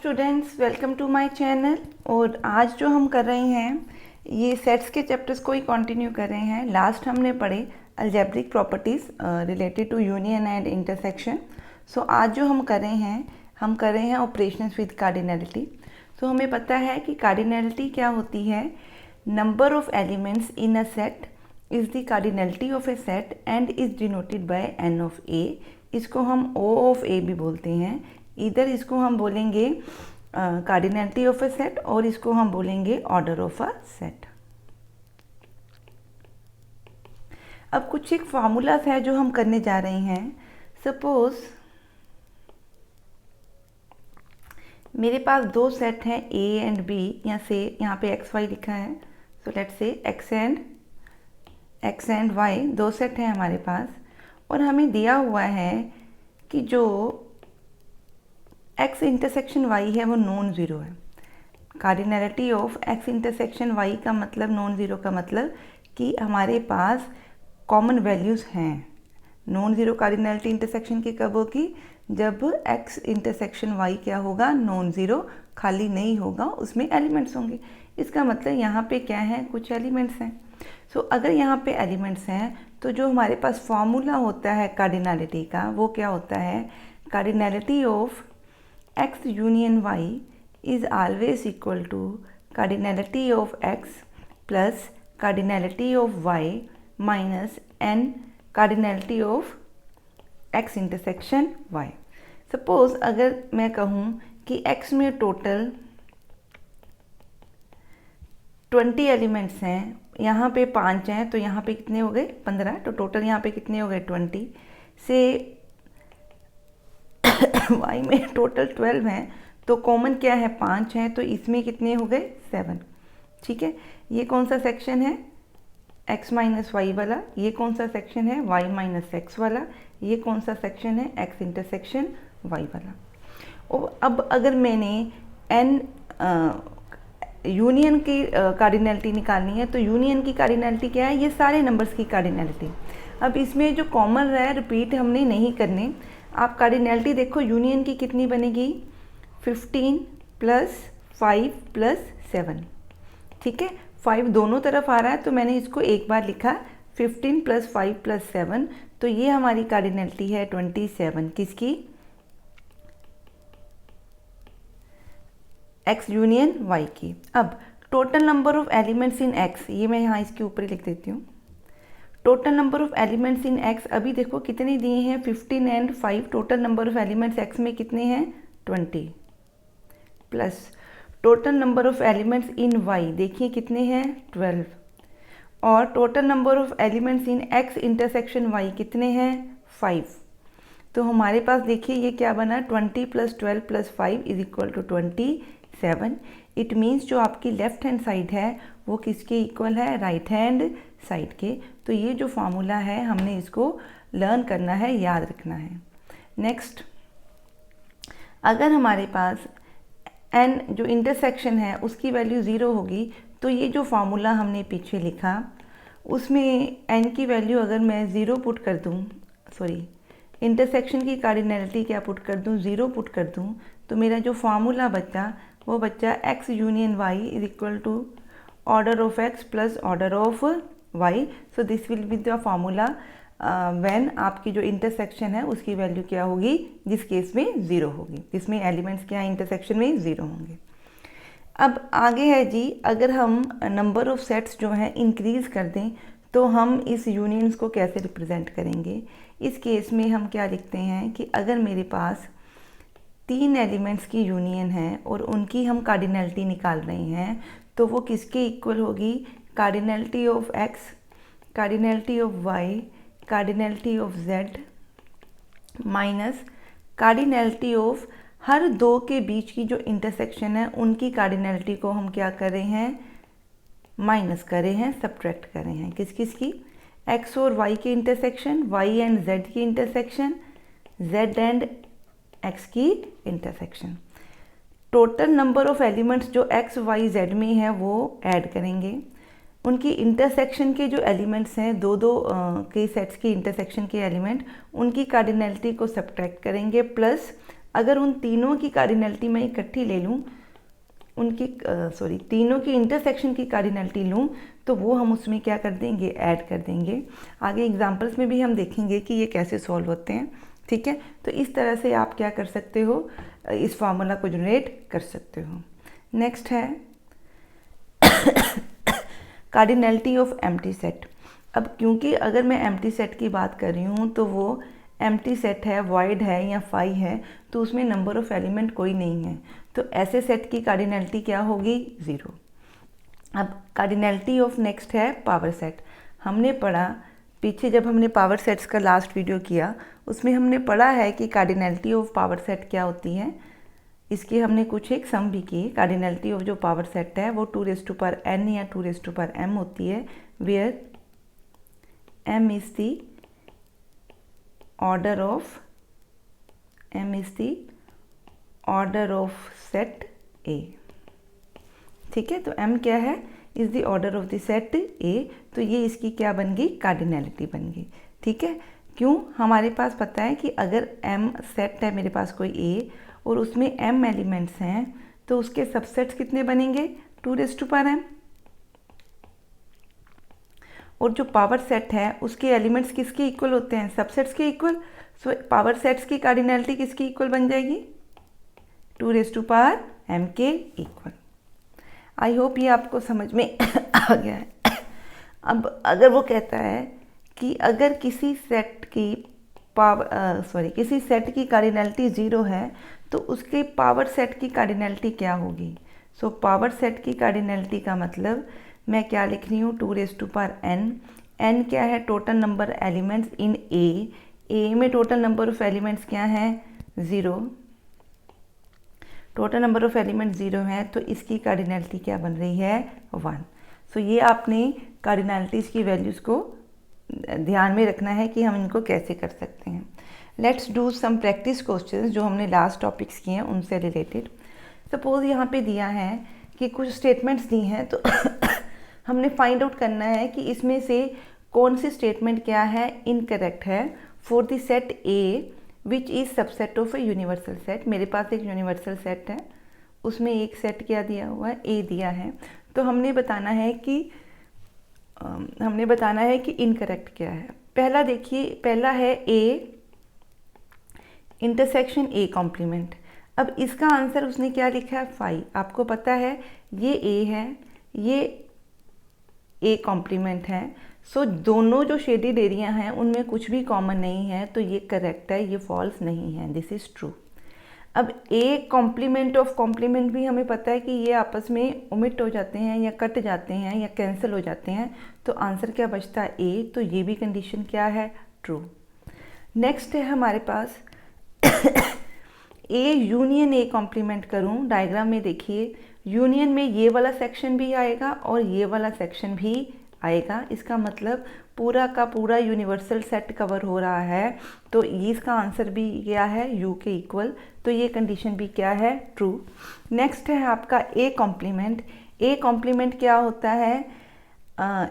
Students, welcome to my channel. और आज जो हम कर रहे हैं ये सेट्स के चैप्टर्स को ही कंटिन्यू कर रहे हैं। लास्ट हमने पढ़े algebraic properties related to union and intersection. So आज जो हम कर रहे हैं ऑपरेशंस विद कार्डिनलिटी। सो हमें पता है कि कार्डिनलिटी क्या होती है। Number of elements in a set is the cardinality of a set and is denoted by n of A. इसको हम ओ ऑफ ए भी बोलते हैं। इधर इसको हम बोलेंगे कार्डिनलिटी ऑफ अ सेट और इसको हम बोलेंगे ऑर्डर ऑफ अ सेट। अब कुछ एक फार्मूलास है जो हम करने जा रहे हैं। सपोज मेरे पास दो सेट हैं ए एंड बी। यहाँ पे एक्स वाई लिखा है। So let's say X and Y दो सेट हैं हमारे पास, और हमें दिया हुआ है कि जो x इंटरसेक्शन y है वो नॉन ज़ीरो है। Cardinality of x intersection y का मतलब नॉन ज़ीरो का मतलब कि हमारे पास कॉमन वैल्यूज़ हैं। नॉन ज़ीरो कार्डिनलिटी इंटरसेक्शन की कब होगी? जब x इंटरसेक्शन y क्या होगा? नॉन ज़ीरो, खाली नहीं होगा, उसमें एलिमेंट्स होंगे। इसका मतलब यहाँ पे क्या है? कुछ एलिमेंट्स हैं। सो अगर यहाँ पे एलिमेंट्स हैं तो जो हमारे पास फॉर्मूला होता है कार्डिनलिटी का वो क्या होता है? Cardinality of x union y is always equal to cardinality of x plus cardinality of y minus n cardinality of x intersection y। Suppose अगर मैं कहूँ कि x में टोटल 20 एलिमेंट्स हैं, यहाँ पे 5 हैं तो यहाँ पे कितने हो गए? 15। तो टोटल यहाँ पे कितने हो गए? 20 से y में टोटल 12 हैं तो कॉमन क्या है? 5 हैं, तो इसमें कितने हो गए? 7। ठीक है, ये कौन सा सेक्शन है? x माइनस वाई वाला। ये कौन सा सेक्शन है? y माइनस एक्स वाला। ये कौन सा सेक्शन है? x इंटरसेक्शन y वाला। और अब अगर मैंने n यूनियन की कार्डिनलिटी निकालनी है तो यूनियन की कार्डिनलिटी क्या है? ये सारे नंबर्स की कार्डिनलिटी। अब इसमें जो कॉमन है रिपीट हमने नहीं करने। आप कार्डिनलिटी देखो, यूनियन की कितनी बनेगी? 15 प्लस 5 प्लस 7। ठीक है, 5 दोनों तरफ आ रहा है तो मैंने इसको एक बार लिखा 15 प्लस 5 प्लस 7। तो ये हमारी कार्डिनलिटी है 27। किसकी? x यूनियन y की। अब total number of elements in x, ये मैं यहाँ इसके ऊपर ही लिख देती हूँ। Total number of elements in x अभी देखो कितने दिए हैं? 15 and 5। Total number of elements x में कितने हैं? 20 plus total number of elements in y देखिए कितने हैं? 12। और total number of elements in x intersection y कितने हैं? 5। तो हमारे पास देखिए ये क्या बना? 20 plus 12 plus 5 is equal to 27। It means जो आपकी लेफ्ट हैंड साइड है वो किसके इक्वल है? राइट हैंड साइड के। तो ये जो फार्मूला है हमने इसको लर्न करना है, याद रखना है। नेक्स्ट, अगर हमारे पास n जो इंटरसेक्शन है उसकी वैल्यू 0 होगी तो ये जो फार्मूला हमने पीछे लिखा उसमें n की वैल्यू अगर मैं 0 पुट कर दूँ, इंटरसेक्शन की कार्डिनलिटी क्या पुट कर दूँ? 0 पुट कर दूँ, तो मेरा जो फार्मूला बचा वो बच्चा x union y is equal to order of x plus order of y। So this will be the formula when आपकी जो इंटरसेक्शन है उसकी वैल्यू क्या होगी? जिस केस में 0 होगी, जिसमें एलिमेंट्स क्या इंटरसेक्शन में 0 होंगे। अब आगे है जी, अगर हम नंबर ऑफ सेट्स जो हैं इंक्रीज़ कर दें तो हम इस यूनियंस को कैसे रिप्रेजेंट करेंगे? इस केस में हम क्या लिखते हैं कि अगर मेरे पास 3 एलिमेंट्स की यूनियन है और उनकी हम कार्डिनलिटी निकाल रहे हैं तो वो किसके इक्वल होगी? Cardinality of x, cardinality of y, cardinality of z minus cardinality of her दो के बीच की जो इंटरसेक्शन है उनकी कार्डिनलिटी को हम क्या कर रहे हैं? माइनस कर रहे हैं, सब्ट्रैक्ट कर रहे हैं। किस किस की? x और y की इंटरसेक्शन, y एंड z की इंटरसेक्शन, z एंड x की intersection. Total number of elements जो x y z में है वो ऐड करेंगे। उनकी इंटरसेक्शन के जो एलिमेंट्स हैं दो के सेट्स की इंटरसेक्शन के एलिमेंट, उनकी कार्डिनलिटी को सब्ट्रैक्ट करेंगे प्लस अगर उन तीनों की कार्डिनैलिटी मैं इकट्ठी ले लूँ, तीनों की इंटरसेक्शन की कार्डिनैलिटी लूँ, तो वो हम उसमें क्या कर देंगे, ऐड कर देंगे। आगे एग्जांपल्स में भी हम देखेंगे कि ये कैसे सॉल्व होते हैं। ठीक है, तो इस तरह से आप क्या कर सकते हो, इस फार्मूला को जनरेट कर सकते हो। नेक्स्ट है कार्डिनैलिटी ऑफ एम्प्टी सेट। अब क्योंकि अगर मैं एम्प्टी सेट की बात कर रही हूँ तो वो एम्प्टी सेट है, वॉइड है या फाई है, तो उसमें नंबर ऑफ एलिमेंट कोई नहीं है, तो ऐसे सेट की कार्डिनैलिटी क्या होगी, 0। अब कार्डिनैलिटी ऑफ नेक्स्ट है पावर सेट। हमने पढ़ा पीछे जब हमने पावर सेट्स का लास्ट वीडियो किया, उसमें हमने पढ़ा है कि कार्डिनैलिटी ऑफ पावर सेट क्या होती है। इसकी हमने कुछ एक सम भी की। कार्डिनैलिटी ऑफ जो पावर सेट है वो 2n या 2m होती है, where m is the order of set A। ठीक है, तो m क्या है, is the order of the set A, तो ये इसकी क्या बन गई, कार्डिनैलिटी बन गई। ठीक है, क्यों, हमारे पास पता है कि अगर m सेट है मेरे पास कोई A और उसमें m एलिमेंट्स हैं, तो उसके सबसेट्स कितने बनेंगे, 2m। और जो पावर सेट है उसके एलिमेंट्स किसके इक्वल होते हैं, सबसेट्स के इक्वल। सो पावर सेट्स की कार्डिनैलिटी किसकी इक्वल बन जाएगी, 2m के इक्वल। आई होप ये आपको समझ में आ गया है। अब अगर वो कहता है कि अगर किसी सेट की कार्डिनैलिटी 0 है, तो उसके पावर सेट की कार्डिनैलिटी क्या होगी। सो पावर सेट की कार्डिनैलिटी का मतलब मैं क्या लिख रही हूँ, 2n। n क्या है, total number elements in A में टोटल नंबर ऑफ एलिमेंट्स क्या हैं, 0। टोटल नंबर ऑफ एलिमेंट 0 है, तो इसकी कार्डिनैलिटी क्या बन रही है, 1। सो ये आपने कार्डिनैलिटीज़ की वैल्यूज़ को ध्यान में रखना है कि हम इनको कैसे कर सकते हैं। Let's do some practice questions जो हमने लास्ट टॉपिक्स किए हैं उनसे रिलेटेड। सपोज यहाँ पे दिया है कि कुछ स्टेटमेंट्स दी हैं, तो हमने फाइंड आउट करना है कि इसमें से कौन सी स्टेटमेंट क्या है, इनकरेक्ट है for the set A which is subset of a universal set. मेरे पास एक यूनिवर्सल सेट है, उसमें एक सेट क्या दिया हुआ है, A दिया है, तो हमने बताना है कि इनकरेक्ट क्या है। पहला देखिए, पहला है A इंटरसेक्शन A कॉम्प्लीमेंट। अब इसका आंसर उसने क्या लिखा है, 5। आपको पता है ये A है, ये A कॉम्प्लीमेंट है। सो दोनों जो शेडेड एरिया हैं उनमें कुछ भी कॉमन नहीं है, तो ये करेक्ट है, ये फॉल्स नहीं है, दिस इज़ ट्रू। अब A कॉम्प्लीमेंट ऑफ कॉम्प्लीमेंट भी हमें पता है कि ये आपस में ओमिट हो जाते हैं या कट जाते हैं या कैंसिल हो जाते हैं, तो आंसर क्या बचता है, A। तो ये भी कंडीशन क्या है, ट्रू। नेक्स्ट है हमारे पास A यूनियन A कॉम्प्लीमेंट करूँ। डायग्राम में देखिए, यूनियन में ये वाला सेक्शन भी आएगा और ये वाला सेक्शन भी आएगा। इसका मतलब पूरा का पूरा यूनिवर्सल सेट कवर हो रहा है, तो इसका आंसर भी क्या है, U के इक्वल, तो ये कंडीशन भी क्या है, ट्रू। नेक्स्ट है आपका A कॉम्प्लीमेंट। A कॉम्प्लीमेंट क्या होता है,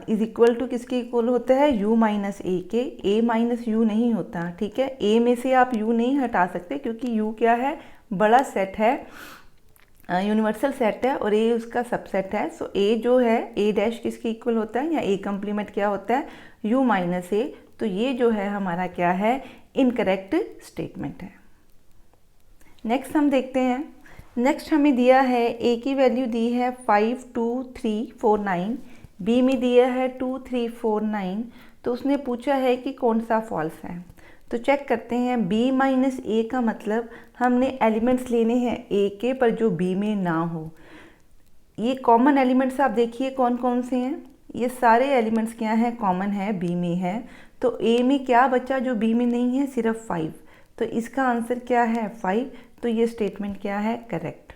इज इक्वल टू किसके इक्वल होता है, U माइनस A के। A माइनस U नहीं होता, ठीक है। A में से आप U नहीं हटा सकते क्योंकि U क्या है, बड़ा सेट है, यूनिवर्सल सेट है और A उसका सबसेट है। सो A जो है, A डैश किसके इक्वल होता है, या A कॉम्प्लीमेंट क्या होता है, U माइनस A। तो ये जो है हमारा क्या है, इनकरेक्ट स्टेटमेंट है। नेक्स्ट हम देखते हैं। नेक्स्ट हमें दिया है A की वैल्यू दी है 5 2 3 4 9, B में दिया है 2 3 4 9, तो उसने पूछा है कि कौन सा फॉल्स है। तो चेक करते हैं, B माइनस A का मतलब हमने एलिमेंट्स लेने हैं A के पर जो B में ना हो। ये कॉमन एलिमेंट्स आप देखिए कौन कौन से हैं, ये सारे एलिमेंट्स क्या हैं, कॉमन है, B में है। तो A में क्या बचा जो B में नहीं है, सिर्फ 5, तो इसका आंसर क्या है, 5। तो ये स्टेटमेंट क्या है, करेक्ट।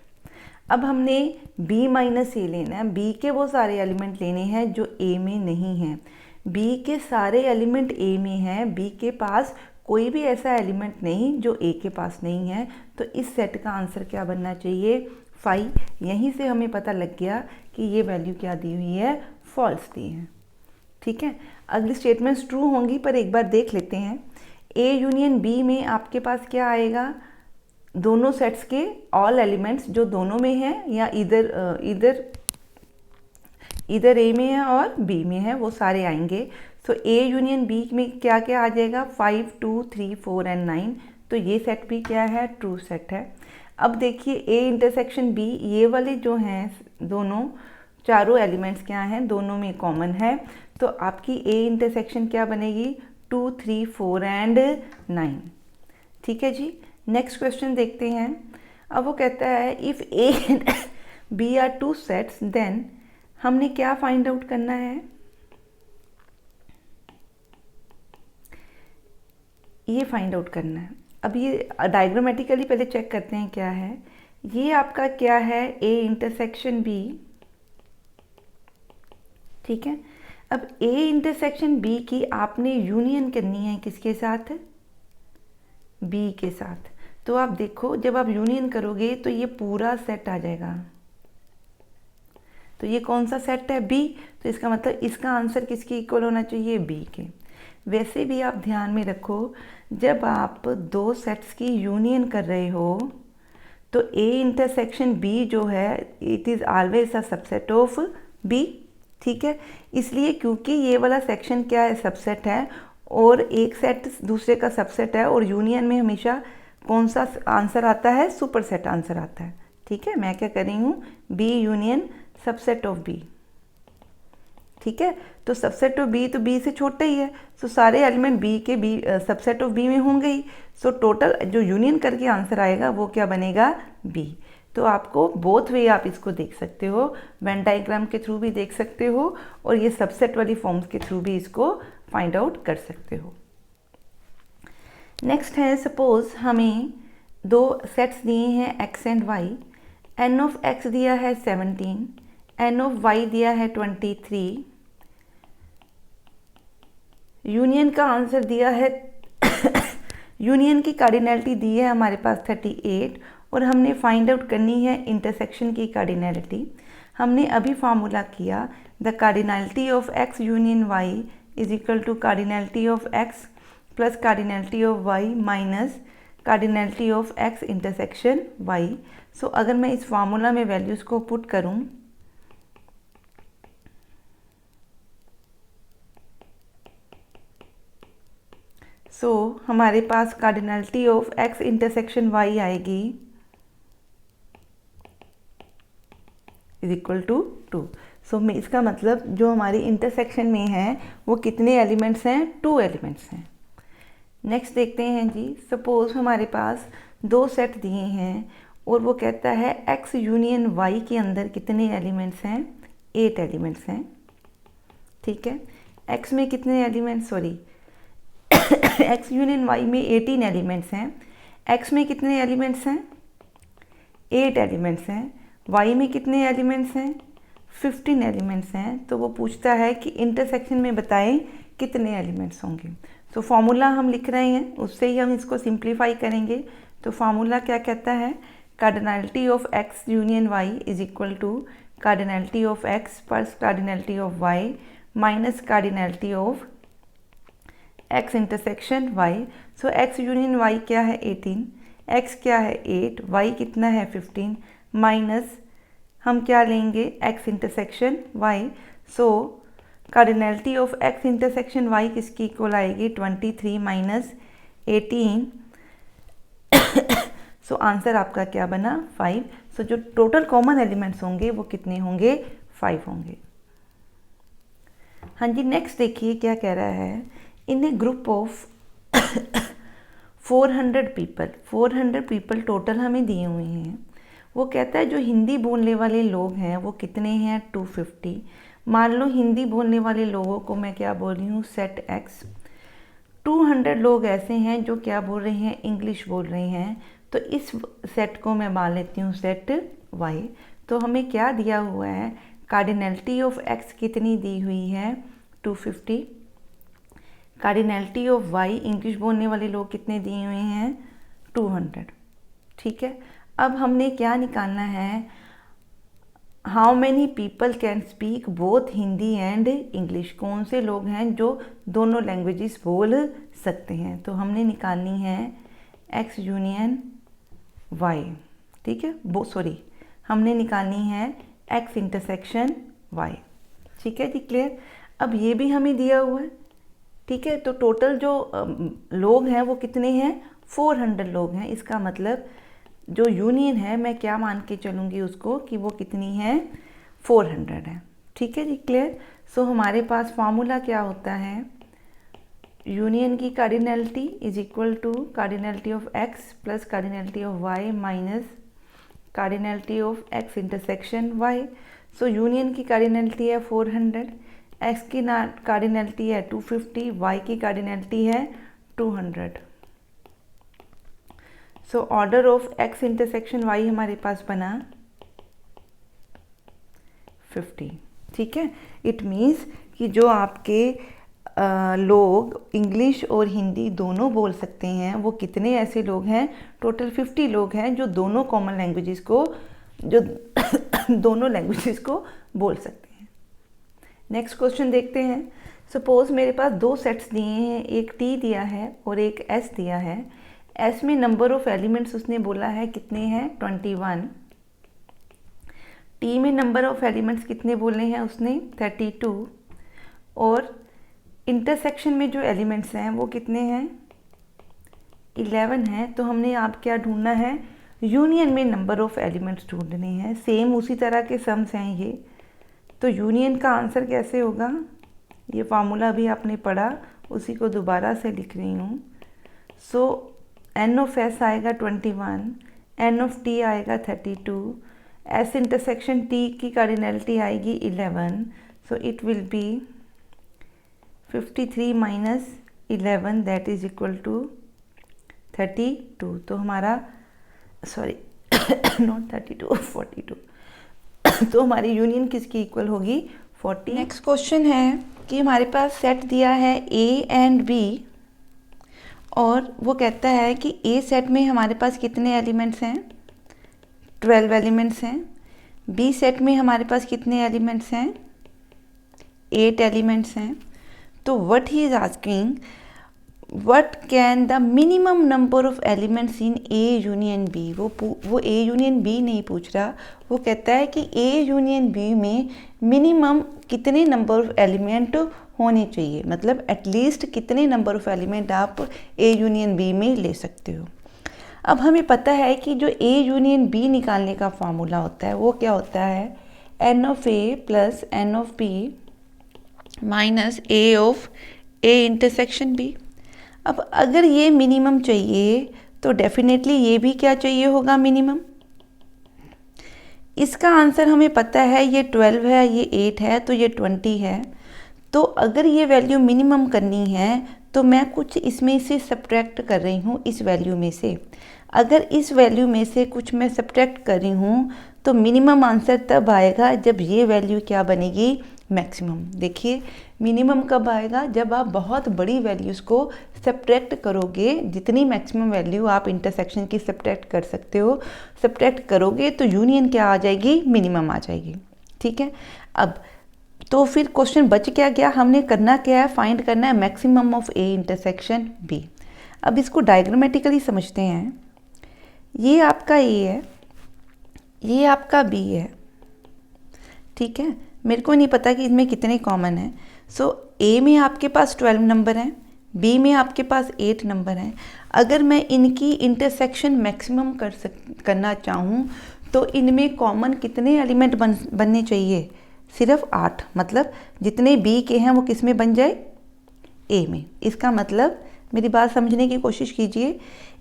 अब हमने B माइनस A लेना है, B के वो सारे एलिमेंट लेने हैं जो A में नहीं हैं। B के सारे एलिमेंट A में हैं, B के पास कोई भी ऐसा एलिमेंट नहीं जो A के पास नहीं है, तो इस सेट का आंसर क्या बनना चाहिए, 5। यहीं से हमें पता लग गया कि ये वैल्यू क्या दी हुई है, फॉल्स दी है। ठीक है, अगली स्टेटमेंट्स ट्रू होंगी, पर एक बार देख लेते हैं। A यूनियन B में आपके पास क्या आएगा, दोनों सेट्स के ऑल एलिमेंट्स जो दोनों में हैं या इधर ए में है और बी में है वो सारे आएंगे। सो ए यूनियन बी में क्या क्या आ जाएगा, 5, 2, 3, 4 एंड 9। तो ये सेट भी क्या है, ट्रू सेट है। अब देखिए ए इंटरसेक्शन बी, ये वाले जो हैं दोनों चारों एलिमेंट्स क्या हैं, दोनों में कॉमन है। तो आपकी ए इंटरसेक्शन क्या बनेगी, 2, 3, 4 एंड 9। ठीक है जी। नेक्स्ट क्वेश्चन देखते हैं। अब वो कहता है if A and B are two sets then हमने क्या फाइंड आउट करना है, ये फाइंड आउट करना है। अब ये डायग्रामेटिकली पहले चेक करते हैं क्या है। ये आपका क्या है, ए इंटरसेक्शन बी। ठीक है। अब ए इंटरसेक्शन बी की आपने यूनियन करनी है किसके साथ, बी के साथ। तो आप देखो जब आप यूनियन करोगे तो ये पूरा सेट आ जाएगा। तो ये कौन सा सेट है, बी। तो इसका मतलब इसका आंसर किसके इक्वल होना चाहिए, बी के। वैसे भी आप ध्यान में रखो जब आप दो सेट्स की यूनियन कर रहे हो तो ए इंटरसेक्शन बी जो है it is always a subset of B. ठीक है। इसलिए क्योंकि ये वाला सेक्शन क्या है, सबसेट है, और एक सेट दूसरे का सबसेट है, और यूनियन में हमेशा कौन सा आंसर आता है, सुपर सेट आंसर आता है। ठीक है। मैं क्या कर रही हूँ, B union subset of B. ठीक है। तो सबसेट ऑफ बी तो बी से छोटा ही है, सो सारे एलिमेंट बी के बी सबसेट ऑफ बी में होंगे ही। सो टोटल जो यूनियन करके आंसर आएगा वो क्या बनेगा, बी। तो आपको बोथ वे आप इसको देख सकते हो, वेन डायग्राम के थ्रू भी देख सकते हो और ये सबसेट वाली फॉर्म्स के थ्रू भी इसको फाइंड आउट कर सकते हो। नेक्स्ट है, सपोज हमें दो सेट्स दिए हैं X and Y. N of X दिया है 17, एन ऑफ वाई दिया है 23, यूनियन का आंसर दिया है यूनियन की कार्डिनैलिटी दी है हमारे पास 38, और हमने फाइंड आउट करनी है इंटरसेक्शन की कार्डिनैलिटी। हमने अभी फार्मूला किया, the cardinality of X union Y is equal to cardinality of X plus cardinality of Y minus cardinality of X intersection Y. So अगर मैं इस फार्मूला में वैल्यूज़ को पुट करूं हमारे पास cardinality of X intersection Y आएगी is equal to 2। So इसका मतलब जो हमारी इंटरसेक्शन में है वो कितने एलिमेंट्स हैं, 2 एलिमेंट्स हैं। नेक्स्ट देखते हैं जी, सपोज हमारे पास दो सेट दिए हैं और वो कहता है एक्स यूनियन वाई के अंदर कितने एलिमेंट्स हैं, 8 एलिमेंट्स हैं। ठीक है। एक्स में कितने elements, sorry X union Y में 18 एलिमेंट्स हैं। एक्स में कितने एलिमेंट्स हैं, 8 एलिमेंट्स हैं। वाई में कितने एलिमेंट्स हैं, 15 एलिमेंट्स हैं। तो वो पूछता है कि इंटरसेक्शन में बताएं कितने एलिमेंट्स होंगे। तो फॉर्मूला हम लिख रहे हैं, उससे ही हम इसको सिंप्लीफाई करेंगे। तो फार्मूला क्या कहता है, cardinality of X union Y is equal to cardinality of X plus cardinality of Y minus cardinality of X intersection Y. So X union Y क्या है 18, एक्स क्या है 8, वाई कितना है 15, माइनस हम क्या लेंगे X intersection Y. So cardinality of X intersection Y किसकी इक्वल आएगी, 23 माइनस 18। सो आंसर आपका क्या बना, 5। सो जो टोटल कॉमन एलिमेंट्स होंगे वो कितने होंगे, 5 होंगे। हाँ जी। नेक्स्ट देखिए क्या कह रहा है, इन ए ग्रुप ऑफ 400 पीपल टोटल हमें दिए हुए हैं। वो कहता है जो हिंदी बोलने वाले लोग हैं वो कितने हैं, 250। मान लो हिंदी बोलने वाले लोगों को मैं क्या बोल रही हूँ, सेट एक्स। 200 लोग ऐसे हैं जो क्या बोल रहे हैं, इंग्लिश बोल रहे हैं। तो इस सेट को मैं मान लेती हूँ सेट वाई। तो हमें क्या दिया हुआ है, कार्डिनैलिटी ऑफ एक्स कितनी दी हुई है, 250। कार्डिनैलिटी ऑफ वाई इंग्लिश बोलने वाले लोग कितने दिए हुए हैं, 200। ठीक है। अब हमने क्या निकालना है, how many people can speak both Hindi and English. कौन से लोग हैं जो दोनों लैंग्वेजेस बोल सकते हैं। तो हमने निकालनी है एक्स यूनियन वाई, ठीक है, हमने निकालनी है एक्स इंटरसेक्शन वाई, ठीक है जी, क्लियर। अब ये भी हमें दिया हुआ है, ठीक है, तो टोटल जो लोग हैं वो कितने हैं, 400 लोग हैं। इसका मतलब जो यूनियन है मैं क्या मान के चलूँगी उसको कि वो कितनी है, 400 है, ठीक है जी, क्लियर। सो हमारे पास फार्मूला क्या होता है, यूनियन की cardinality is equal to cardinality of X plus cardinality of Y minus cardinality of X intersection Y. So union की कार्डिनैलिटी है 400, एक्स की कार्डिनैलिटी है 250, वाई की कार्डिनैलिटी है 200। So order of X intersection Y हमारे पास बना 50, ठीक है। इट मीन्स कि जो आपके लोग इंग्लिश और हिंदी दोनों बोल सकते हैं वो कितने ऐसे लोग हैं, टोटल 50 लोग हैं जो दोनों कॉमन लैंग्वेजेस को, जो दोनों लैंग्वेजेस को बोल सकते हैं। नेक्स्ट क्वेश्चन देखते हैं। सपोज मेरे पास दो सेट्स दिए हैं, एक टी दिया है और एक एस दिया है। एस में नंबर ऑफ एलिमेंट्स उसने बोला है कितने हैं, 21। टी में नंबर ऑफ एलिमेंट्स कितने बोले हैं उसने, 32। और इंटरसेक्शन में जो एलिमेंट्स हैं वो कितने हैं, 11 हैं। तो हमने आप क्या ढूंढना है, यूनियन में नंबर ऑफ एलिमेंट्स ढूंढने हैं। सेम उसी तरह के सम्स हैं ये, तो यूनियन का आंसर कैसे होगा, ये फार्मूला भी आपने पढ़ा, उसी को दोबारा से लिख रही हूँ। सो एन ऑफ एस आएगा 21, एन ऑफ टी आएगा 32, एस इंटरसेक्शन टी की कार्डिनैलिटी आएगी 11। So it will be 53 minus 11 that is equal to 32। तो हमारा नॉट 32, 42। तो हमारी यूनियन किसकी इक्वल होगी, 40। नेक्स्ट क्वेश्चन है कि हमारे पास सेट दिया है ए एंड बी और वो कहता है कि ए सेट में हमारे पास कितने एलिमेंट्स हैं, 12 एलिमेंट्स हैं। बी सेट में हमारे पास कितने एलिमेंट्स हैं, 8 एलिमेंट्स हैं। तो what he is asking, what can the minimum number of elements in A union B. वो ए यूनियन बी नहीं पूछ रहा, वो कहता है कि ए यूनियन बी में मिनिमम कितने नंबर ऑफ एलिमेंट होने चाहिए, मतलब एटलीस्ट कितने नंबर ऑफ एलिमेंट आप ए यूनियन बी में ले सकते हो। अब हमें पता है कि जो ए यूनियन बी निकालने का फॉर्मूला होता है वो क्या होता है, N of A plus N of B minus A of A intersection B. अब अगर ये मिनिमम चाहिए तो डेफिनेटली ये भी क्या चाहिए होगा, मिनिमम। इसका आंसर हमें पता है, ये 12 है, ये 8 है, तो ये 20 है। तो अगर ये वैल्यू मिनिमम करनी है तो मैं कुछ इसमें से सब्ट्रैक्ट कर रही हूँ, इस वैल्यू में से। अगर इस वैल्यू में से कुछ मैं सब्ट्रैक्ट कर रही हूँ तो मिनिमम आंसर तब आएगा जब ये वैल्यू क्या बनेगी, मैक्सिमम। देखिए मिनिमम कब आएगा, जब आप बहुत बड़ी वैल्यूज़ को सब्ट्रैक्ट करोगे। जितनी मैक्सिमम वैल्यू आप इंटरसेक्शन की सब्ट्रैक्ट कर सकते हो, सब्ट्रैक्ट करोगे तो यूनियन क्या आ जाएगी, मिनिमम आ जाएगी, ठीक है। अब तो फिर क्वेश्चन बच क्या गया, हमने करना क्या है, फाइंड करना है maximum of A intersection B. अब इसको डायग्रामेटिकली समझते हैं। ये आपका ए है, ये आपका बी है, ठीक है। मेरे को नहीं पता कि इसमें कितने कॉमन हैं। सो ए में आपके पास 12 नंबर हैं, बी में आपके पास 8 नंबर हैं। अगर मैं इनकी इंटरसेक्शन मैक्सिमम करना चाहूँ तो इनमें कॉमन कितने एलिमेंट बनने चाहिए, सिर्फ 8। मतलब जितने बी के हैं वो किस में बन जाए, ए में। इसका मतलब मेरी बात समझने की कोशिश कीजिए,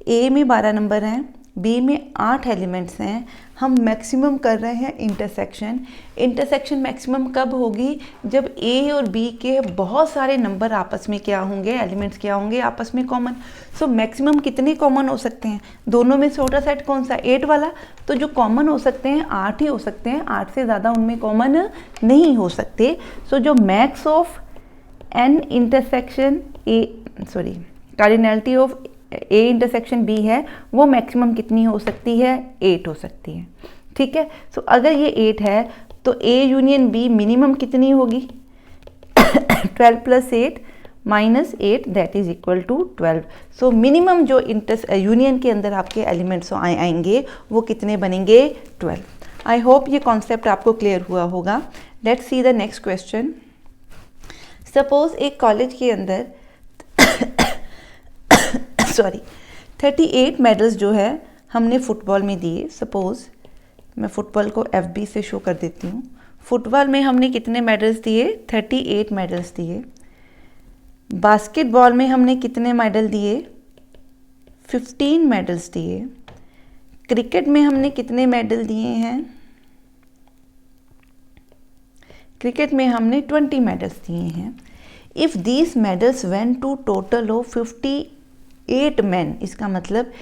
ए में 12 नंबर हैं, बी में 8 एलिमेंट्स हैं। हम मैक्सिमम कर रहे हैं इंटरसेक्शन। इंटरसेक्शन मैक्सिमम कब होगी, जब ए और बी के बहुत सारे नंबर आपस में क्या होंगे, एलिमेंट्स क्या होंगे आपस में कॉमन। सो मैक्सिमम कितने कॉमन हो सकते हैं, दोनों में छोटा सेट कौन सा, 8 वाला। तो जो कॉमन हो सकते हैं 8 ही हो सकते हैं, 8 से ज़्यादा उनमें कॉमन नहीं हो सकते। सो जो max of N intersection cardinality of A intersection B है वो मैक्सिमम कितनी हो सकती है, 8 हो सकती है, ठीक है। सो अगर ये 8 है तो ए यूनियन बी मिनिमम कितनी होगी 12 + 8 -8 that is equal to 12। So minimum जो यूनियन के अंदर आपके एलिमेंट्स आएंगे वो कितने बनेंगे? 12। आई होप ये कॉन्सेप्ट आपको क्लियर हुआ होगा। Let's see the next question. Suppose एक कॉलेज के अंदर सॉरी 38 मेडल्स जो है हमने फुटबॉल में दिए। सपोज मैं फुटबॉल को FB से शो कर देती हूँ। फुटबॉल में हमने कितने मेडल्स दिए? 38 मेडल्स दिए। बास्केटबॉल में हमने कितने मेडल दिए? 15 मेडल्स दिए। क्रिकेट में हमने कितने मेडल दिए हैं? क्रिकेट में हमने 20 मेडल्स दिए हैं। If these medals went to total of 58 man, इसका मतलब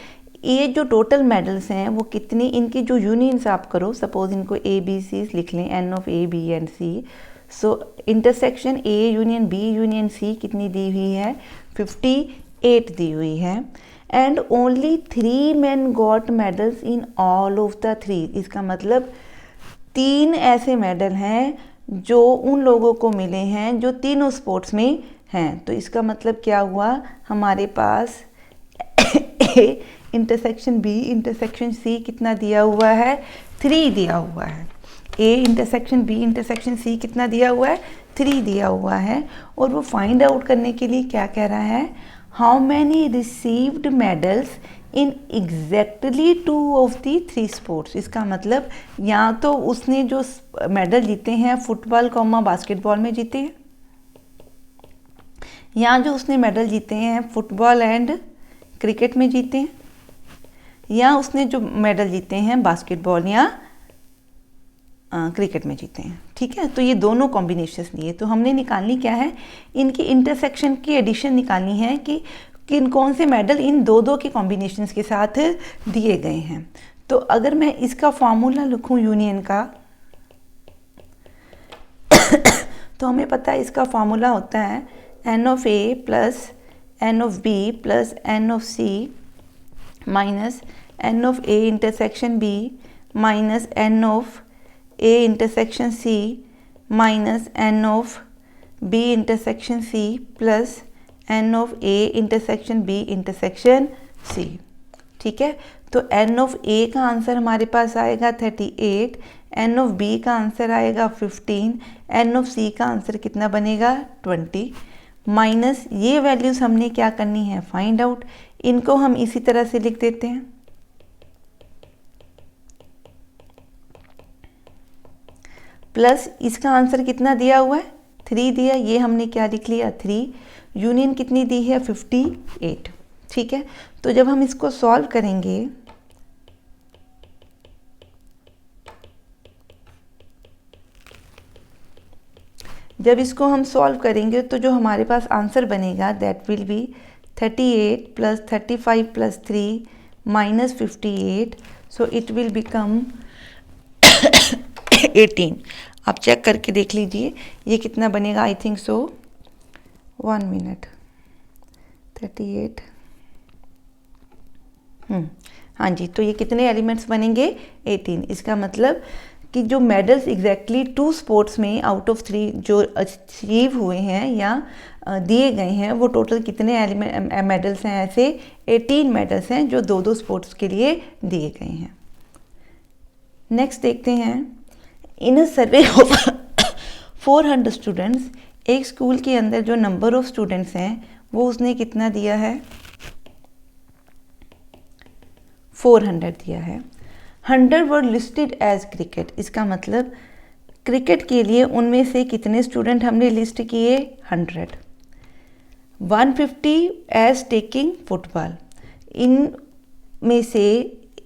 ये जो टोटल मेडल्स हैं वो कितनी, इनकी जो यूनियंस आप करो, सपोज इनको ABC लिख लें, N of A, B and C। So intersection A union B union C कितनी दी हुई है? 58 दी हुई है। And only 3 men got medals in all of the 3। इसका मतलब 3 ऐसे मेडल हैं जो उन लोगों को मिले हैं जो तीनों स्पोर्ट्स में हैं। तो इसका मतलब क्या हुआ? हमारे पास A intersection B intersection C कितना दिया हुआ है? 3 दिया हुआ है। A intersection B intersection C कितना दिया हुआ है? 3 दिया हुआ है। और वो फाइंड आउट करने के लिए क्या कह रहा है? How many received medals in exactly 2 of the 3 sports. इसका मतलब या तो उसने जो मेडल जीते हैं फुटबॉल कॉमा बास्केटबॉल में जीते हैं, या जो उसने मेडल जीते हैं फुटबॉल एंड क्रिकेट में जीते हैं, या उसने जो मेडल जीते हैं बास्केटबॉल या क्रिकेट में जीते हैं। ठीक है, तो ये दोनों कॉम्बिनेशंस लिए। तो हमने निकालनी क्या है? इनकी इंटरसेक्शन की एडिशन निकालनी है कि किन कौन से मेडल इन दो के कॉम्बिनेशंस के साथ दिए गए हैं। तो अगर मैं इसका फॉर्मूला लिखूं यूनियन का तो हमें पता है इसका फॉर्मूला होता है N of A plus N of B plus N of C minus N of A intersection B minus N of A intersection C minus N of B intersection C plus N of A intersection B intersection C। ठीक है, तो N of A का answer हमारे पास आएगा 38, N of B का answer आएगा 15, N of C का answer कितना बनेगा? 20। माइनस ये वैल्यूज़ हमने क्या करनी है? Find out. इनको हम इसी तरह से लिख देते हैं। प्लस इसका आंसर कितना दिया हुआ है? 3 दिया। ये हमने क्या लिख लिया? 3। यूनियन कितनी दी है? 58। ठीक है, तो जब हम इसको सॉल्व करेंगे तो जो हमारे पास आंसर बनेगा that will be 38 plus 35 plus 3 minus 58। So it will become 18। आप चेक करके देख लीजिए ये कितना बनेगा। आई थिंक सो 1 मिनट। 38 हाँ जी, तो ये कितने एलिमेंट्स बनेंगे? 18। इसका मतलब कि जो मेडल्स एग्जैक्टली 2 स्पोर्ट्स में आउट ऑफ 3 जो अचीव हुए हैं या दिए गए हैं वो टोटल कितने मेडल्स हैं? ऐसे 18 मेडल्स हैं जो 2 स्पोर्ट्स के लिए दिए गए हैं। नेक्स्ट देखते हैं। इन अ सर्वे ऑफ 400 स्टूडेंट्स, एक स्कूल के अंदर जो नंबर ऑफ स्टूडेंट्स हैं वो उसने कितना दिया है? 400 दिया है। 100 वर लिस्टेड एज क्रिकेट। इसका मतलब क्रिकेट के लिए उनमें से कितने स्टूडेंट हमने लिस्ट किए? 100। 150 एज टेकिंग फुटबॉल। इन में से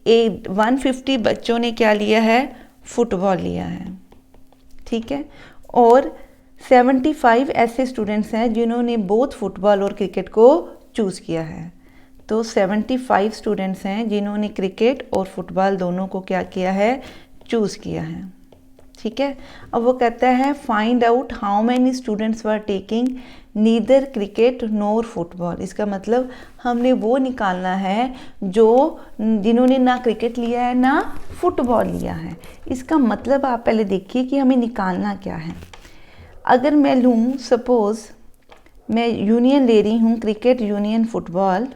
150 बच्चों ने क्या लिया है? फुटबॉल लिया है। ठीक है, और 75 ऐसे स्टूडेंट्स हैं जिन्होंने बोथ फुटबॉल और क्रिकेट को चूज़ किया है। तो 75 स्टूडेंट्स हैं जिन्होंने क्रिकेट और फुटबॉल दोनों को क्या किया है? चूज़ किया है। ठीक है, अब वो कहता है find out how many students were taking neither cricket NOR football. इसका मतलब हमने वो निकालना है जिन्होंने ना क्रिकेट लिया है ना फुटबॉल लिया है। इसका मतलब आप पहले देखिए कि हमें निकालना क्या है। अगर मैं लूँ सपोज़ मैं यूनियन ले रही हूँ क्रिकेट यूनियन फुटबॉल,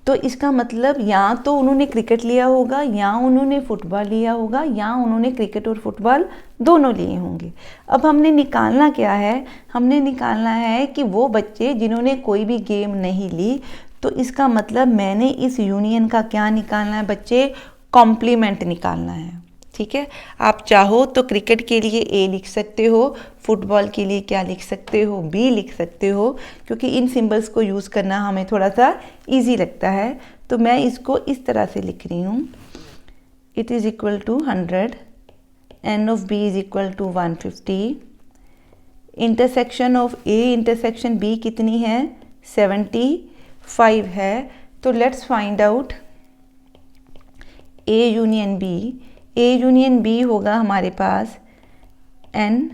तो इसका मतलब या तो उन्होंने क्रिकेट लिया होगा या उन्होंने फुटबॉल लिया होगा या उन्होंने क्रिकेट और फुटबॉल दोनों लिए होंगे। अब हमने निकालना क्या है, हमने निकालना है कि वो बच्चे जिन्होंने कोई भी गेम नहीं ली, तो इसका मतलब मैंने इस यूनियन का क्या निकालना है बच्चे, कॉम्प्लीमेंट निकालना है। ठीक है, आप चाहो तो क्रिकेट के लिए ए लिख सकते हो, फुटबॉल के लिए क्या लिख सकते हो, बी लिख सकते हो, क्योंकि इन सिंबल्स को यूज़ करना हमें थोड़ा सा इजी लगता है। तो मैं इसको इस तरह से लिख रही हूँ, it is equal to 100, n of B is equal to 150, intersection of A intersection B कितनी है, 75 है। तो let's find out A union B. A union B होगा हमारे पास n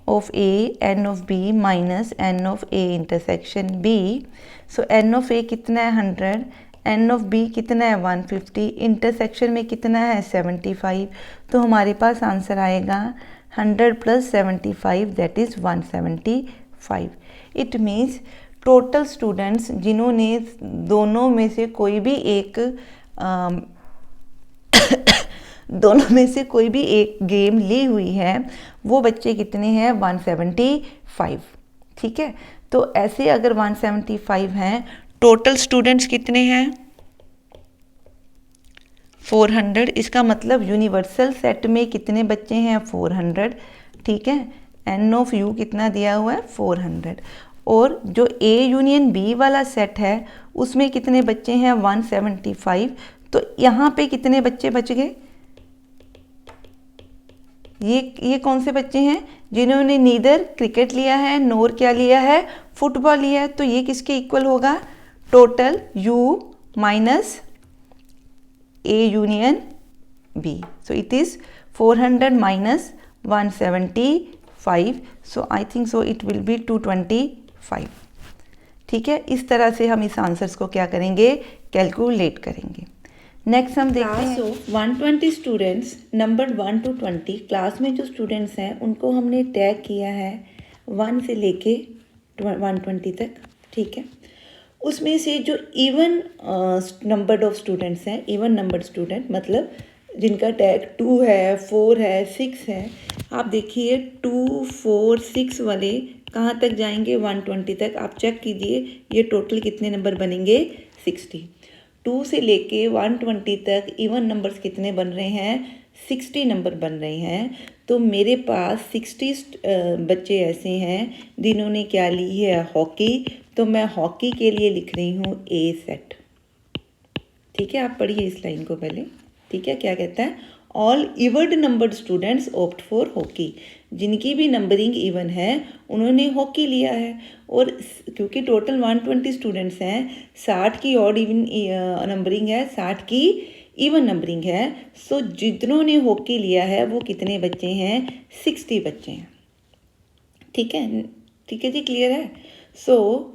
of A N of B minus n of A intersection B. So n of A कितना है 100, n of B कितना है 150, इंटरसेक्शन में कितना है 75। तो हमारे पास आंसर आएगा 100 + 75 that is 175। It means total students जिन्होंने दोनों में से कोई भी एक दोनों में से कोई भी एक गेम ली हुई है वो बच्चे कितने हैं, 175। ठीक है, तो ऐसे अगर 175 हैं, टोटल स्टूडेंट्स कितने हैं 400। इसका मतलब यूनिवर्सल सेट में कितने बच्चे हैं 400। ठीक है, एन ऑफ यू कितना दिया हुआ है 400। और जो ए यूनियन बी वाला सेट है उसमें कितने बच्चे हैं 175। तो यहाँ पे कितने बच्चे बच गए, ये कौन से बच्चे हैं जिन्होंने नीदर क्रिकेट लिया है नोर क्या लिया है, फुटबॉल लिया है। तो ये किसके इक्वल होगा, total U minus A union B. So it is 400 minus 175। So I think so it will be 225। ठीक है, इस तरह से हम इस आंसर्स को क्या करेंगे, कैलकुलेट करेंगे। नेक्स्ट हम देखते हैं 120 स्टूडेंट्स नंबर 1 to 20। क्लास में जो स्टूडेंट्स हैं उनको हमने टैग किया है 1 से लेके 120 तक। ठीक है, उसमें से जो इवन नंबर्ड ऑफ स्टूडेंट्स हैं, इवन नंबर्ड स्टूडेंट मतलब जिनका टैग 2 है 4 है 6 है, आप देखिए 2 4 6 वाले कहाँ तक जाएंगे 120 तक। आप चेक कीजिए ये टोटल कितने नंबर बनेंगे 60। 2 से लेके 120 तक इवन नंबर्स कितने बन रहे हैं 60 नंबर बन रहे हैं। तो मेरे पास 60 बच्चे ऐसे हैं जिन्होंने क्या ली है हॉकी। तो मैं हॉकी के लिए लिख रही हूँ ए सेट। ठीक है, आप पढ़िए इस लाइन को पहले। ठीक है, क्या कहता है, all even numbered students opt for hockey. जिनकी भी नंबरिंग इवन है उन्होंने हॉकी लिया है। और क्योंकि टोटल 120 स्टूडेंट्स हैं, 60 की ऑड इवन नंबरिंग है, 60 की इवन नंबरिंग है। सो जितनों ने हॉकी लिया है वो कितने बच्चे हैं 60 बच्चे हैं। ठीक है, ठीक है जी, क्लियर है। सो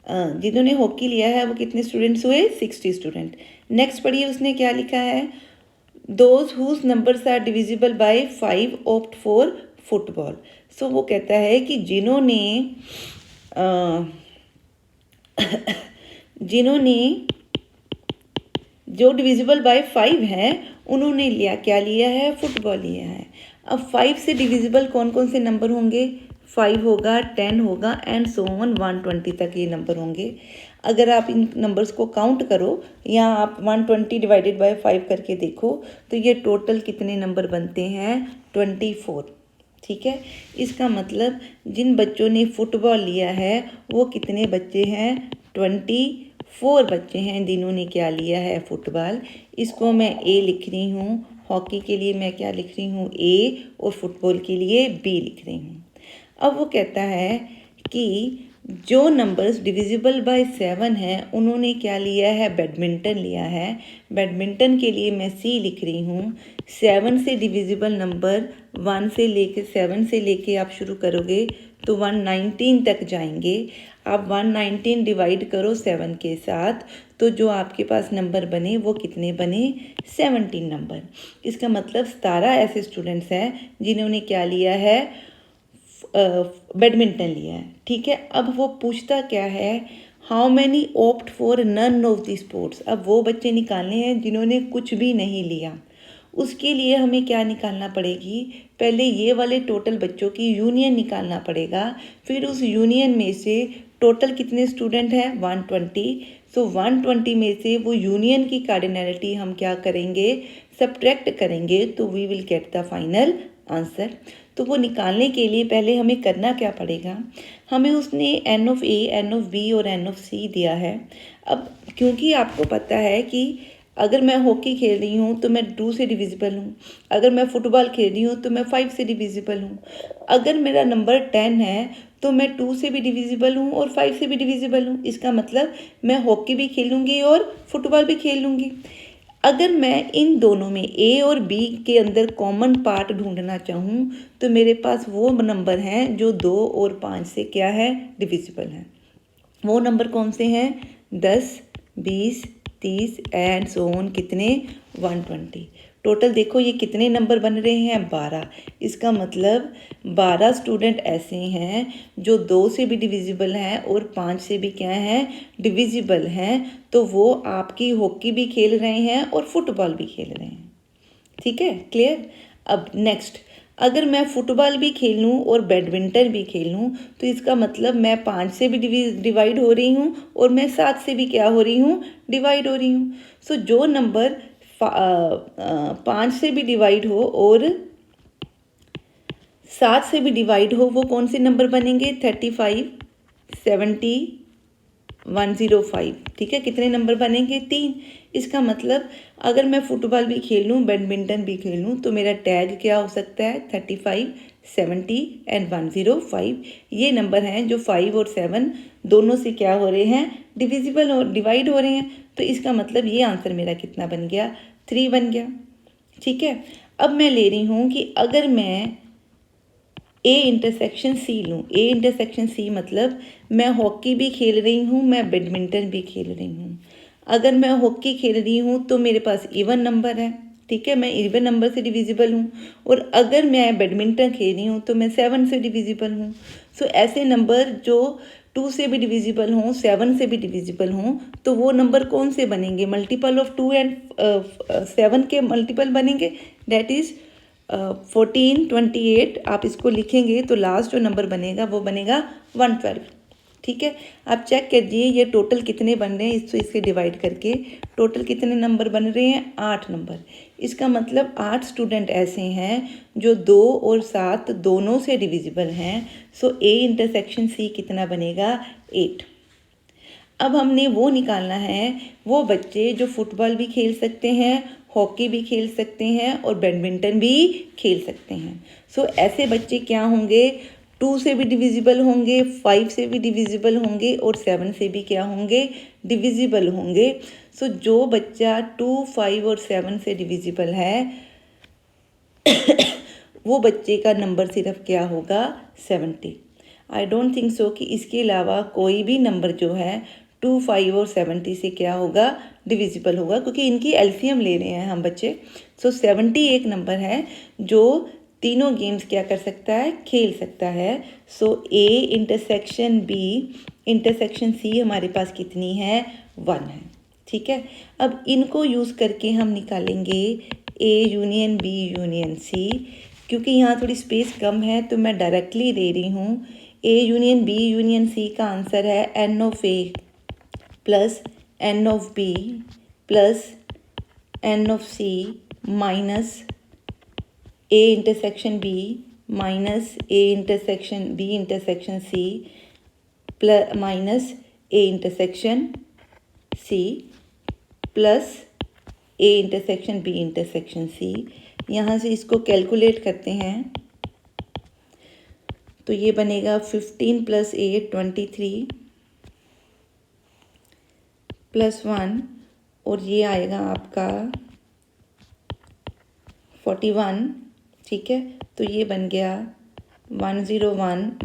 जिन्होंने हॉकी लिया है वो कितने स्टूडेंट्स हुए 60 स्टूडेंट। नेक्स्ट पढ़िए उसने क्या लिखा है, those whose numbers are divisible by 5 opt for football. So वो कहता है कि जिन्होंने जो डिविजिबल बाय 5 है उन्होंने क्या लिया है, फुटबॉल लिया है। अब 5 से डिविजिबल कौन कौन से नंबर होंगे, 5 होगा 10 होगा एंड सो ऑन 120 तक ये नंबर होंगे। अगर आप इन नंबर्स को काउंट करो या आप 120 डिवाइडेड बाय 5 करके देखो तो ये टोटल कितने नंबर बनते हैं 24। ठीक है, इसका मतलब जिन बच्चों ने फुटबॉल लिया है वो कितने बच्चे हैं 24 बच्चे हैं जिन्होंने क्या लिया है फुटबॉल। इसको मैं ए लिख रही हूँ, हॉकी के लिए मैं क्या लिख रही हूँ ए और फुटबॉल के लिए बी लिख रही हूँ। अब वो कहता है कि जो नंबर्स डिविजिबल बाय 7 हैं उन्होंने क्या लिया है, बैडमिंटन लिया है। बैडमिंटन के लिए मैं सी लिख रही हूँ। 7 से डिविजिबल नंबर 1 से लेके 7 से लेके आप शुरू करोगे तो 119 तक जाएंगे। आप 119 डिवाइड करो 7 के साथ तो जो आपके पास नंबर बने वो कितने बने 17 नंबर। इसका मतलब 17 ऐसे स्टूडेंट्स हैं जिन्होंने क्या लिया है बैडमिंटन लिया है, ठीक है। अब वो पूछता क्या है, how many opt for none of the sports. अब वो बच्चे निकालने हैं जिन्होंने कुछ भी नहीं लिया। उसके लिए हमें क्या निकालना पड़ेगी, पहले ये वाले टोटल बच्चों की यूनियन निकालना पड़ेगा, फिर उस यूनियन में से टोटल कितने स्टूडेंट हैं 120। सो 120 में से वो यूनियन की कार्डिनलिटी हम क्या करेंगे, सब्ट्रैक्ट करेंगे, तो we will get the final answer. तो वो निकालने के लिए पहले हमें करना क्या पड़ेगा, हमें उसने N of A, N of B और एन ऑफ सी दिया है। अब क्योंकि आपको पता है कि अगर मैं हॉकी खेल रही हूँ तो मैं 2 से डिविजिबल हूँ, अगर मैं फुटबॉल खेल रही हूँ तो मैं 5 से डिविजिबल हूँ, अगर मेरा नंबर 10 है तो मैं 2 से भी डिविजिबल हूँ और 5 से भी डिविजिबल हूँ। इसका मतलब मैं हॉकी भी खेलूँगी और फुटबॉल भी खेल लूँगी। अगर मैं इन दोनों में ए और बी के अंदर कॉमन पार्ट ढूंढना चाहूँ तो मेरे पास वो नंबर हैं जो 2 और 5 से क्या है, डिविजिबल हैं। वो नंबर कौन से हैं, 10, 20, 30 एंड सो ऑन, कितने, 120। टोटल देखो ये कितने नंबर बन रहे हैं, 12। इसका मतलब 12 स्टूडेंट ऐसे हैं जो 2 से भी डिविजिबल हैं और 5 से भी क्या हैं, डिविजिबल हैं। तो वो आपकी हॉकी भी खेल रहे हैं और फुटबॉल भी खेल रहे हैं, ठीक है, क्लियर। अब नेक्स्ट, अगर मैं फुटबॉल भी खेल लूँ और बैडमिंटन भी खेल लूँ तो इसका मतलब मैं 5 से भी डिवाइड हो रही हूँ और मैं 7 से भी क्या हो रही हूँ, डिवाइड हो रही हूँ। सो जो नंबर 5 से भी डिवाइड हो और 7 से भी डिवाइड हो वो कौन से नंबर बनेंगे, 35, 70, 105, ठीक है। कितने नंबर बनेंगे, 3। इसका मतलब अगर मैं फुटबॉल भी खेल लूँ, बैडमिंटन भी खेल लूँ तो मेरा टैग क्या हो सकता है, 35, 70 एंड 105। ये नंबर हैं जो 5 और 7 दोनों से क्या हो रहे हैं, डिविजिबल और डिवाइड हो रहे हैं। तो इसका मतलब ये आंसर मेरा कितना बन गया, 3 बन गया, ठीक है। अब मैं ले रही हूँ कि अगर मैं ए इंटरसेक्शन सी लूँ, ए इंटरसेक्शन सी मतलब मैं हॉकी भी खेल रही हूँ, मैं बैडमिंटन भी खेल रही हूँ। अगर मैं हॉकी खेल रही हूँ तो मेरे पास इवन नंबर है, ठीक है, मैं इवन नंबर से डिविजिबल हूँ। और अगर मैं बैडमिंटन खेल रही हूँ तो मैं 7 से डिविजिबल हूँ। सो ऐसे नंबर जो 2 से भी डिविजिबल हों, 7 से भी डिविजिबल हों, तो वो नंबर कौन से बनेंगे, मल्टीपल ऑफ 2 एंड 7 के मल्टीपल बनेंगे, डैट इज़ 14, 28। आप इसको लिखेंगे तो लास्ट जो नंबर बनेगा वो बनेगा 112, ठीक है। आप चेक कीजिए ये टोटल कितने बन रहे हैं, इसको इससे डिवाइड करके टोटल कितने नंबर बन रहे हैं, 8 नंबर। इसका मतलब 8 स्टूडेंट ऐसे हैं जो 2 और 7 दोनों से डिविजिबल हैं। सो ए इंटरसेक्शन सी कितना बनेगा, 8। अब हमने वो निकालना है, वो बच्चे जो फुटबॉल भी खेल सकते हैं, हॉकी भी खेल सकते हैं और बैडमिंटन भी खेल सकते हैं। सो ऐसे बच्चे क्या होंगे, 2 से भी डिविजिबल होंगे, 5 से भी डिविजिबल होंगे और 7 से भी क्या होंगे, डिविजिबल होंगे। सो जो बच्चा 2, 5 और 7 से डिविजिबल है वो बच्चे का नंबर सिर्फ क्या होगा, 70। आई डोंट थिंक सो कि इसके अलावा कोई भी नंबर जो है 2, 5 और 70 से क्या होगा, डिविजिबल होगा, क्योंकि इनकी एलसीएम ले रहे हैं हम बच्चे। सो 70 एक नंबर है जो तीनों गेम्स क्या कर सकता है, खेल सकता है। So A intersection B intersection C हमारे पास कितनी है, 1 है, ठीक है। अब इनको यूज़ करके हम निकालेंगे A union B union C. क्योंकि यहाँ थोड़ी स्पेस कम है तो मैं डायरेक्टली दे रही हूँ। A union B union C का आंसर है N of A plus N of B plus N of C minus A intersection B minus A intersection B intersection C plus minus A intersection C plus A intersection B intersection C. यहाँ से इसको calculate करते हैं तो ये बनेगा 15 + 8 23 + 1 और ये आएगा आपका 41, ठीक है। तो ये बन गया 101 -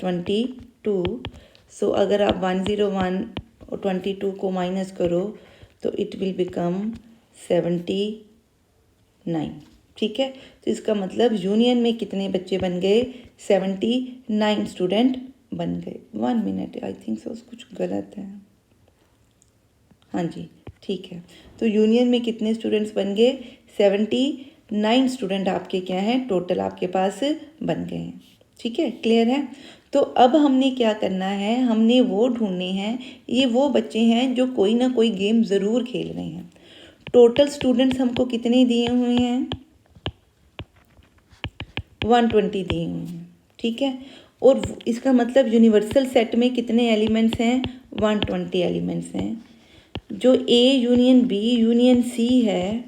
22। सो अगर आप 101 और 22 को माइनस करो तो इट विल बिकम 79, ठीक है। तो इसका मतलब यूनियन में कितने बच्चे बन गए, 79 स्टूडेंट बन गए। 1 मिनट, आई थिंक सो कुछ गलत है। हाँ जी ठीक है, तो यूनियन में कितने स्टूडेंट्स बन गए? 79 स्टूडेंट आपके क्या हैं टोटल आपके पास बन गए हैं। ठीक है, क्लियर है। तो अब हमने क्या करना है, हमने वो ढूंढने हैं, ये वो बच्चे हैं जो कोई ना कोई गेम ज़रूर खेल रहे हैं। टोटल स्टूडेंट्स हमको कितने दिए हुए हैं? 120 दिए हुए हैं। ठीक है, और इसका मतलब यूनिवर्सल सेट में कितने एलिमेंट्स हैं? 120 एलिमेंट्स हैं। जो A union B union C है,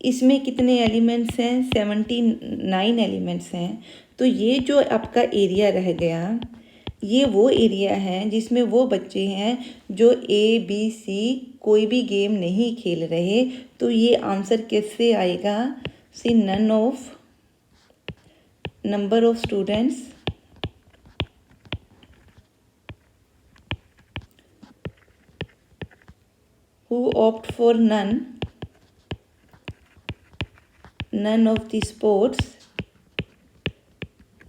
इसमें कितने एलिमेंट्स हैं? 79 एलिमेंट्स हैं। तो ये जो आपका एरिया रह गया, ये वो एरिया है जिसमें वो बच्चे हैं जो ए बी सी कोई भी गेम नहीं खेल रहे। तो ये आंसर कैसे आएगा? C none of number of students who opt for none of the sports,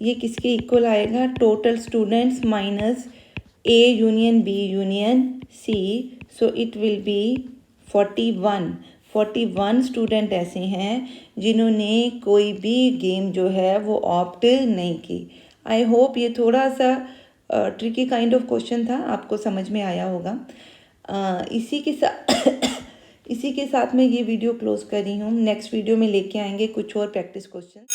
ये किसके इक्वल आएगा? Total students minus A union B union C, so it will be 41 student ऐसे हैं जिन्होंने कोई भी गेम जो है वो ऑप्ट नहीं की। आई होप ये थोड़ा सा ट्रिकी काइंड ऑफ क्वेश्चन था, आपको समझ में आया होगा। इसी के साथ इसी के साथ मैं ये वीडियो क्लोज कर रही हूँ। नेक्स्ट वीडियो में लेके आएंगे कुछ और प्रैक्टिस क्वेश्चन।